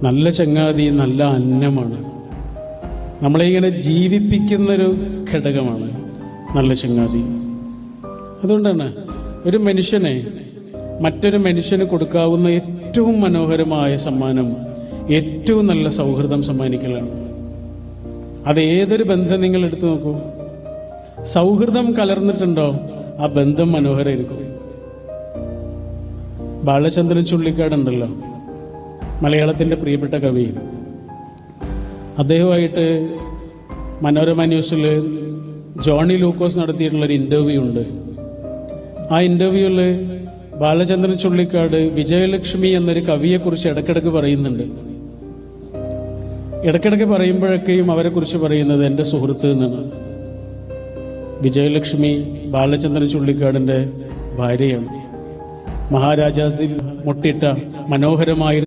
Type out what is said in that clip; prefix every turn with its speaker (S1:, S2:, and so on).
S1: നല്ല ചങ്ങാതി നല്ല അന്നമാണ്. നമ്മളെ ഇങ്ങനെ ജീവിപ്പിക്കുന്നൊരു ഘടകമാണ് നല്ല ചങ്ങാതി. അതുകൊണ്ടാണ് ഒരു മനുഷ്യനെ മറ്റൊരു മനുഷ്യന് കൊടുക്കാവുന്ന ഏറ്റവും മനോഹരമായ സമ്മാനം ഏറ്റവും നല്ല സൗഹൃദം സമ്മാനിക്കലാണ്. അത് ഏതൊരു ബന്ധം നിങ്ങൾ എടുത്തു നോക്കൂ, സൗഹൃദം കലർന്നിട്ടുണ്ടോ ആ ബന്ധം മനോഹരമായിരിക്കും. ബാലചന്ദ്രൻ ചുള്ളിക്കാടുണ്ടല്ലോ, മലയാളത്തിൻ്റെ പ്രിയപ്പെട്ട കവി. അദ്ദേഹമായിട്ട് മനോരമ ന്യൂസിൽ ജോണി ലൂക്കോസ് നടത്തിയിട്ടുള്ളൊരു ഇൻ്റർവ്യൂ ഉണ്ട്. ആ ഇൻ്റർവ്യൂവിൽ ബാലചന്ദ്രൻ ചുള്ളിക്കാട് വിജയലക്ഷ്മി എന്നൊരു കവിയെക്കുറിച്ച് ഇടയ്ക്കിടയ്ക്ക് പറയുന്നുണ്ട്. ഇടയ്ക്കിടയ്ക്ക് പറയുമ്പോഴൊക്കെയും അവരെക്കുറിച്ച് പറയുന്നത് എൻ്റെ സുഹൃത്ത് എന്നാണ്. വിജയലക്ഷ്മി ബാലചന്ദ്രൻ ചുള്ളിക്കാടിൻ്റെ ഭാര്യയാണ്. മഹാരാജാസിൽ മുട്ടിട്ട മനോഹരമായ